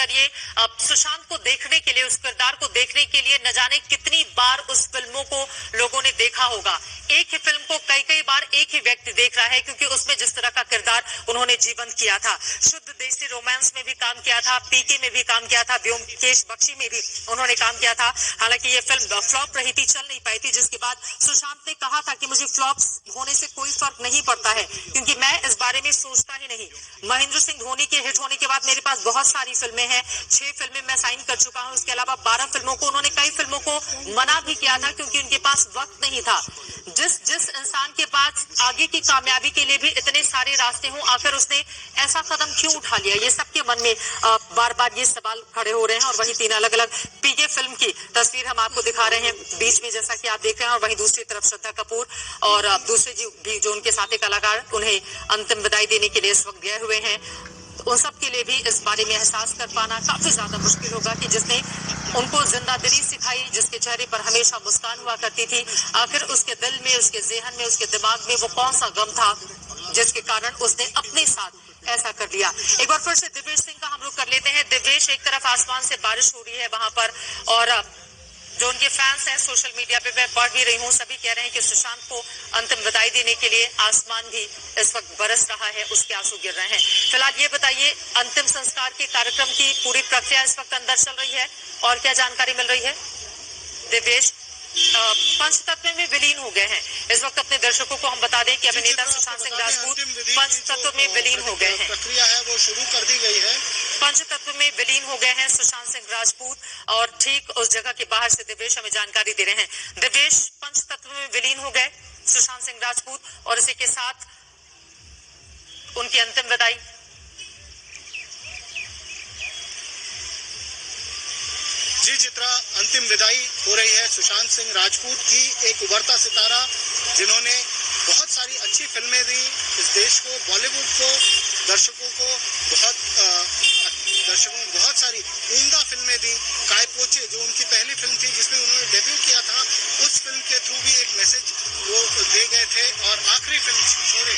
करिए सुशांत को देखने के लिए, उस किरदार को देखने के लिए न जाने कितनी बार उस फिल्मों को लोगों ने देखा होगा। एक ही फिल्म को कई कई बार एक ही व्यक्ति देख रहा है, क्योंकि उसमें जिस तरह का किरदार उन्होंने जीवंत किया था। शुद्ध देसी रोमांस में भी काम किया था, पीके में भी काम किया था, ब्योमकेश बख्शी में भी उन्होंने काम किया था। हालांकि ये फिल्म फ्लॉप रही थी, चल नहीं पाई थी, जिसके बाद सुशांत ने कहा था कि मुझे फ्लॉप होने से कोई फर्क नहीं पड़ता है, क्योंकि मैं इस बारे में सोचता ही नहीं। महेंद्र सिंह धोनी के हिट होने के बाद मेरे पास बहुत सारी फिल्में हैं, 6 फिल्में मैं साइन कर चुका हूं, उसके अलावा 12 फिल्मों को, उन्होंने कई फिल्मों को मना भी किया था क्योंकि उनके पास वक्त नहीं था। जिस इंसान के पास आगे की कामयाबी के लिए भी इतने सारे रास्ते हों, आखिर उसने ऐसा कदम क्यों उठा लिया? ये सबके मन में बार बार ये सवाल खड़े हो रहे हैं। और वहीं 3 अलग अलग पीके फिल्म की तस्वीर हम आपको दिखा रहे हैं बीच में, जैसा कि आप देख रहे हैं, और वहीं दूसरी तरफ श्रद्धा कपूर और दूसरे भी जो उनके साथी कलाकार उन्हें अंतिम विदाई देने के लिए इस वक्त गए हुए हैं। उन सब के लिए भी इस बारे में एहसास कर पाना काफी ज्यादा मुश्किल होगा कि जिसने उनको जिंदा दिली सिखाई, जिसके चेहरे पर हमेशा मुस्कान हुआ करती थी, आखिर उसके दिल में, उसके ज़हन में, उसके दिमाग में वो कौन सा गम था जिसके कारण उसने अपने साथ ऐसा कर लिया। एक बार फिर से दिव्येश सिंह का हम लोग कर लेते हैं। दिव्येश, एक तरफ आसमान से बारिश हो रही है वहां पर, और जो उनके फैंस हैं सोशल मीडिया पे मैं पढ़ भी रही हूँ, सभी कह रहे हैं कि सुशांत को अंतिम विदाई देने के लिए आसमान भी इस वक्त बरस रहा है, उसके आंसू गिर रहे हैं। फिलहाल ये बताइए, अंतिम संस्कार के कार्यक्रम की पूरी प्रक्रिया इस वक्त अंदर चल रही है और क्या जानकारी मिल रही है? दिव्येश, पंचतत्व में विलीन हो गए हैं इस वक्त। अपने दर्शकों को हम बता दें कि अभिनेता सुशांत सिंह राजपूत पंचतत्व में विलीन हो गए हैं। प्रक्रिया है वो शुरू कर दी गई है। पंचतत्व में विलीन हो गए हैं सुशांत सिंह राजपूत, और ठीक उस जगह के बाहर से दिव्येश हमें जानकारी दे रहे हैं। दिव्येश, पंचतत्व में विलीन हो गए सुशांत सिंह राजपूत और इसी के साथ उनकी अंतिम विदाई। जी चित्रा, अंतिम विदाई हो रही है सुशांत सिंह राजपूत की, एक उभरता सितारा जिन्होंने बहुत सारी अच्छी फिल्में दी इस देश को, बॉलीवुड को, दर्शकों को बहुत सारी उम्दा फिल्में दी। काय पोचे जो उनकी पहली फिल्म थी जिसमें उन्होंने डेब्यू किया था, उस फिल्म के थ्रू भी एक मैसेज वो दे गए थे, और आखिरी फिल्म छोड़े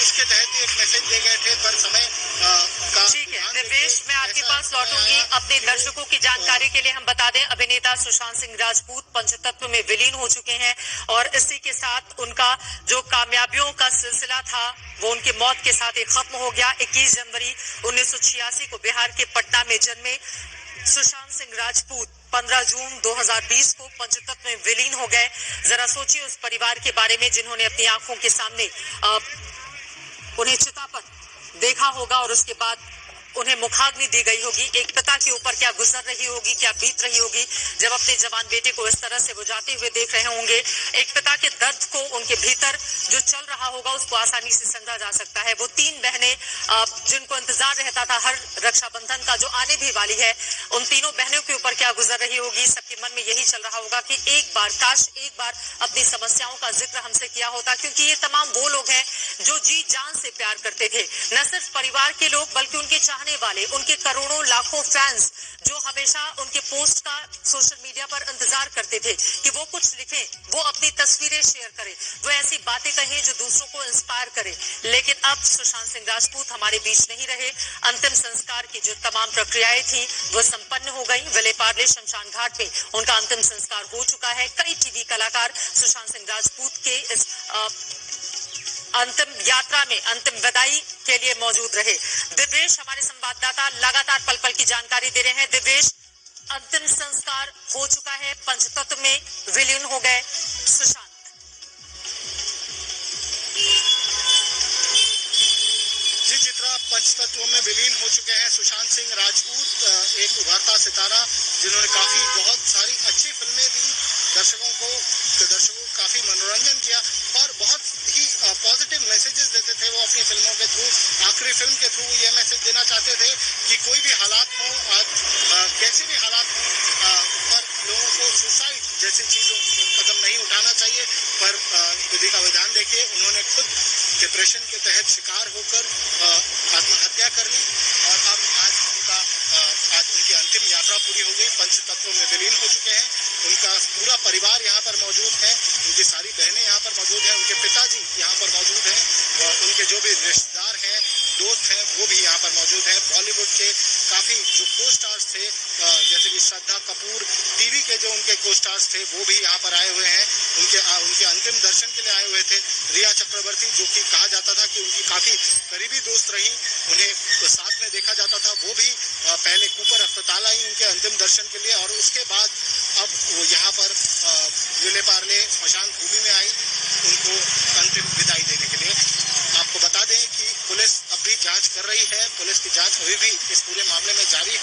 उसके तहत भी एक मैसेज दे गए थे। पर समय का ठीक है दिव्येश, मैं आपके पास लौटूंगी। अपने दर्शकों की जानकारी के लिए हम बता दें, अभिनेता सुशांत सिंह राजपूत पंचतत्व में विलीन हो चुके हैं, और इसी के साथ उनका जो कामयाबियों का सिलसिला था वो उनकी मौत के साथ एक खत्म हो गया। 21 जनवरी 1986 को बिहार के पटना में जन्मे सुशांत सिंह राजपूत 15 जून 2020 को पंचतत्व में विलीन हो गए। जरा सोचिए उस परिवार के बारे में जिन्होंने अपनी आंखों के सामने उन्हें चिता पर देखा होगा, और उसके बाद उन्हें मुखाग्नि दी गई होगी। एक पिता के ऊपर क्या गुजर रही होगी, क्या बीत रही होगी जब अपने जवान बेटे को इस तरह से वो जाते हुए देख रहे होंगे। एक पिता के दर्द को, उनके भीतर जो चल रहा होगा, उसको आसानी से समझा जा सकता है। वो 3 बहनें जिनको इंतजार रहता था हर रक्षाबंधन का जो आने भी वाली है, उन तीनों बहनों के ऊपर क्या गुजर रही होगी। सबके मन में यही चल रहा होगा कि एक बार, काश एक बार अपनी समस्याओं का जिक्र हमसे किया होता, क्योंकि ये तमाम वो लोग हैं जो जी जान से प्यार करते थे, न सिर्फ परिवार के लोग बल्कि उनके चाहने वाले, उनके करोड़ों लाखों फैंस जो हमेशा उनके पोस्ट का सोशल मीडिया पर इंतजार करते थे कि वो कुछ लिखें, वो अपनी तस्वीरें शेयर करें, वो ऐसी बातें कहें जो दूसरों को इंस्पायर करे। लेकिन अब सुशांत सिंह राजपूत हमारे बीच नहीं रहे। अंतिम संस्कार की जो तमाम प्रक्रियाएं थी वो संपन्न हो गई। विलेपार्ले शमशान घाट में उनका अंतिम संस्कार हो चुका है। कई टीवी कलाकार सुशांत सिंह राजपूत के इस अंतिम यात्रा में, अंतिम विदाई के लिए मौजूद रहे। दिव्येश, हमारे संवाददाता लगातार पल पल की जानकारी दे रहे हैं। दिव्येश, अंतिम संस्कार हो चुका है, पंचतत्व में विलीन हो गए सुशांत। जी चित्रा, पंचतत्व में विलीन हो चुके हैं सुशांत सिंह राजपूत, एक उभरता सितारा जिन्होंने बहुत सारी अच्छी फिल्में दी, दर्शकों को काफी मनोरंजन किया, और बहुत ही पॉजिटिव मैसेजेस देते थे वो अपनी फिल्मों के थ्रू। आखिरी फिल्म के थ्रू ये मैसेज देना चाहते थे कि कोई भी हालात हो, आज कैसे भी हालात हो, पर लोगों को सुसाइड जैसी चीजों कदम नहीं उठाना चाहिए। पर विधि का विधान देखिए, उन्होंने खुद डिप्रेशन के तहत शिकार होकर आत्महत्या कर ली, और अब आज उनकी अंतिम यात्रा पूरी हो गई। पंचतत्व में विलीन हो चुके हैं। उनका पूरा परिवार यहाँ पर मौजूद है, उनकी सारी बहनें यहाँ पर मौजूद हैं, उनके पिताजी यहाँ पर मौजूद हैं, और उनके जो भी रिश्तेदार हैं दोस्त हैं वो भी यहाँ पर मौजूद हैं। बॉलीवुड के काफ़ी जो को स्टार्स थे जैसे कि श्रद्धा कपूर, टीवी के जो उनके को स्टार्स थे वो भी यहाँ पर आए हुए हैं। उनके अंतिम दर्शन के लिए आए हुए थे। रिया चक्रवर्ती, जो कि कहा जाता था कि उनकी काफ़ी करीबी दोस्त रही, उन्हें साथ में देखा जाता था, वो भी पहले कूपर अस्पताल आई उनके अंतिम दर्शन के लिए और उसके बाद अब वो यहाँ पर विले पार्ले स्मशान भूमि में आई उनको अंतिम विदाई देने के लिए। आपको बता दें कि पुलिस अब भी जांच कर रही है। पुलिस की जांच अभी भी इस पूरे मामले में जारी है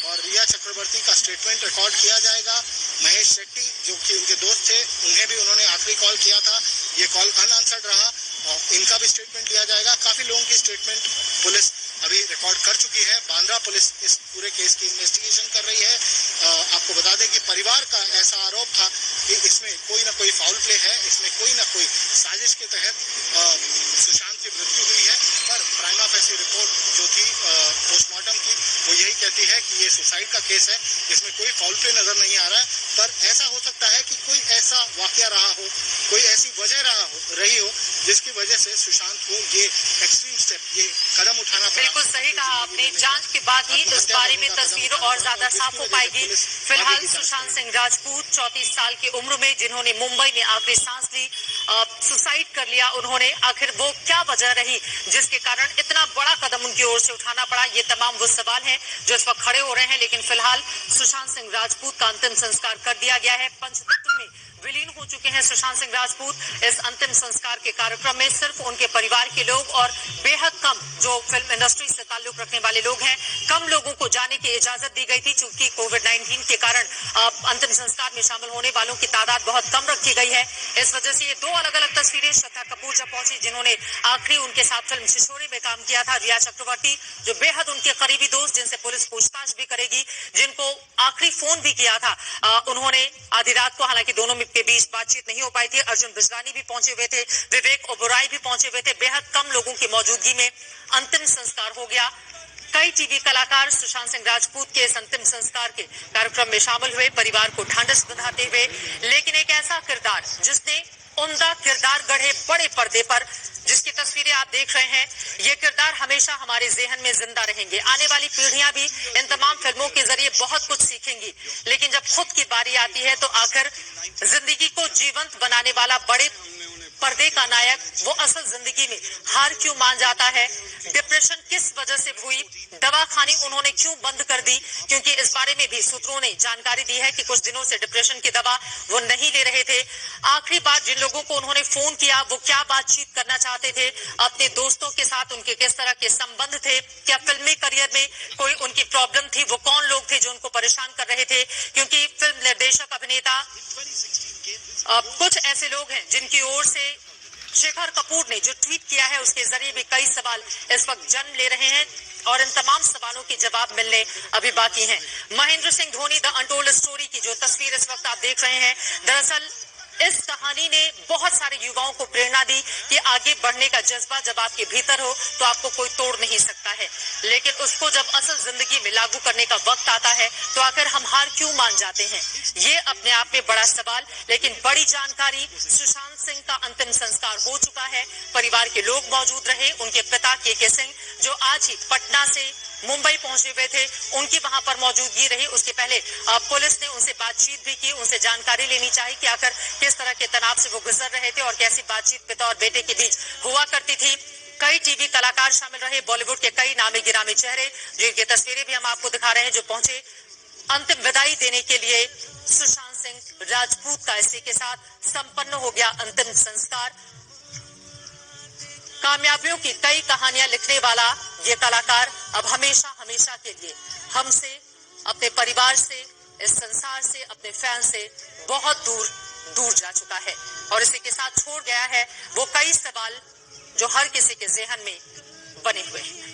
और रिया चक्रवर्ती का स्टेटमेंट रिकॉर्ड किया जाएगा। महेश शेट्टी, जो कि उनके दोस्त थे, उन्हें भी उन्होंने आखिरी कॉल किया था, ये कॉल अनआंसर्ड रहा और इनका भी स्टेटमेंट लिया जाएगा। काफी लोगों की स्टेटमेंट पुलिस अभी रिकॉर्ड कर चुकी है। बांद्रा पुलिस इस पूरे केस की इन्वेस्टिगेशन कर रही है। आपको बता दें कि परिवार का ऐसा आरोप था कि इसमें कोई ना कोई फाउल प्ले है, इसमें कोई ना कोई साजिश के तहत सुशांत की मृत्यु हुई है। पर प्राइमा फेसी रिपोर्ट जो थी पोस्टमार्टम की, वो यही कहती है कि ये सुसाइड का केस है, इसमें कोई फाउल प्ले नजर नहीं आ रहा है। पर ऐसा हो सकता है कि कोई ऐसा वाकया रहा हो, कोई ऐसी वजह रही हो जिसकी वजह से सुशांत को ये एक्सट्रीम स्टेप, ये कदम उठाना पड़ा। बिल्कुल सही कहा आपने। जांच के बाद ही इस बारे में तस्वीर और ज्यादा साफ हो पाएगी। फिलहाल सुशांत सिंह राजपूत 34 साल की उम्र में, जिन्होंने मुंबई में आखिरी सांस ली, सुसाइड कर लिया उन्होंने, आखिर वो क्या वजह रही जिसके कारण इतना बड़ा कदम उनकी ओर से उठाना पड़ा? ये तमाम वो सवाल हैं जो इस वक्त खड़े हो रहे हैं। लेकिन फिलहाल सुशांत सिंह राजपूत का अंतिम संस्कार कर दिया गया है। पंचतत्व में विलीन हो चुके हैं सुशांत सिंह राजपूत। इस अंतिम संस्कार के कार्यक्रम में सिर्फ उनके परिवार के लोग और बेहद कम जो फिल्म इंडस्ट्री से ताल्लुक रखने वाले लोग हैं, कम लोगों को जाने की इजाजत दी गई थी। चूंकि कोविड-19 के कारण अंतिम संस्कार में शामिल होने वालों की तादाद बहुत कम रखी गई है। इस वजह से ये दो अलग अलग तस्वीरें, श्रद्धा कपूर जब पहुंची, जिन्होंने आखिरी उनके साथ फिल्म छिछोरे में काम किया था, रिया चक्रवर्ती जो बेहद उनके करीबी दोस्त, जिनसे पुलिस पूछताछ भी करेगी, जिनको आखिरी फोन भी किया था उन्होंने आधी रात को, हालांकि दोनों के बीच बातचीत नहीं हो पाई थी। अर्जुन बिजलानी भी पहुंचे हुए थे, विवेक ओबराय भी पहुंचे हुए थे। बेहद कम लोगों की मौजूदगी में अंतिम संस्कार हो गया। कई टीवी कलाकार सुशांत सिंह राजपूत के इस अंतिम संस्कार के कार्यक्रम में शामिल हुए, परिवार को ढांढस बंधाते हुए। लेकिन एक ऐसा किरदार जिसने उम्दा किरदार गढ़े बड़े पर्दे पर, जिसकी तस्वीरें आप देख रहे हैं, ये किरदार हमेशा हमारे ज़हन में जिंदा रहेंगे। आने वाली पीढ़ियां भी इन तमाम फिल्मों के जरिए बहुत कुछ सीखेंगी। लेकिन जब खुद की बारी आती है तो आखिर जिंदगी को जीवंत बनाने वाला बड़े पर्दे का नायक वो असल जिंदगी में हार क्यों मान जाता है? डिप्रेशन किस वजह से हुई? दवाखाने उन्होंने क्यों बंद कर दी? क्योंकि इस बारे में भी सूत्रों ने जानकारी दी है कि कुछ दिनों से डिप्रेशन की दवा वो नहीं ले रहे थे। आखिरी बार जिन लोगों को उन्होंने फोन किया, वो क्या बातचीत करना चाहते थे अपने दोस्तों के साथ, उनके किस तरह के संबंध थे, क्या फिल्मी करियर में कोई उनकी प्रॉब्लम थी, वो कौन लोग थे जो उनको परेशान कर रहे थे? क्योंकि फिल्म निर्देशक, अभिनेता, कुछ ऐसे लोग हैं जिनकी ओर से शेखर कपूर ने जो ट्वीट किया है, उसके जरिए भी कई सवाल इस वक्त जन्म ले रहे हैं और इन तमाम सवालों के जवाब मिलने अभी बाकी हैं। Mahendra Singh Dhoni the untold story की जो तस्वीर इस वक्त आप देख रहे हैं, दरअसल इस कहानी ने बहुत सारे युवाओं को प्रेरणा दी कि आगे बढ़ने का जज्बा जब आपके भीतर हो तो आपको कोई तोड़ नहीं सकता है। लेकिन उसको जब असल जिंदगी में लागू करने का वक्त आता है तो आखिर हम हार क्यों मान जाते हैं? ये अपने आप में बड़ा सवाल। लेकिन बड़ी जानकारी, सुशांत सिंह का अंतिम संस्कार हो चुका है। परिवार के लोग मौजूद रहे, उनके पिता के सिंह जो आज ही पटना से मुंबई पहुंचे हुए थे, उनकी वहां पर मौजूदगी रही। उसके पहले पुलिस ने उनसे बातचीत भी की, उनसे जानकारी लेनी चाहिए कि आखिर किस तरह के तनाव से वो गुजर रहे थे और कैसी बातचीत पिता और बेटे के बीच हुआ करती थी। कई टीवी कलाकार शामिल रहे, बॉलीवुड के कई नामी गिरामी चेहरे, जिनकी तस्वीरें भी हम आपको दिखा रहे हैं, जो पहुंचे अंतिम विदाई देने के लिए। सुशांत सिंह राजपूत का इसी के साथ संपन्न हो गया अंतिम संस्कार। कामयाबियों की कई कहानियां लिखने वाला ये कलाकार अब हमेशा हमेशा के लिए हमसे, अपने परिवार से, इस संसार से, अपने फैन से बहुत दूर दूर जा चुका है और इसी के साथ छोड़ गया है वो कई सवाल जो हर किसी के ज़हन में बने हुए हैं।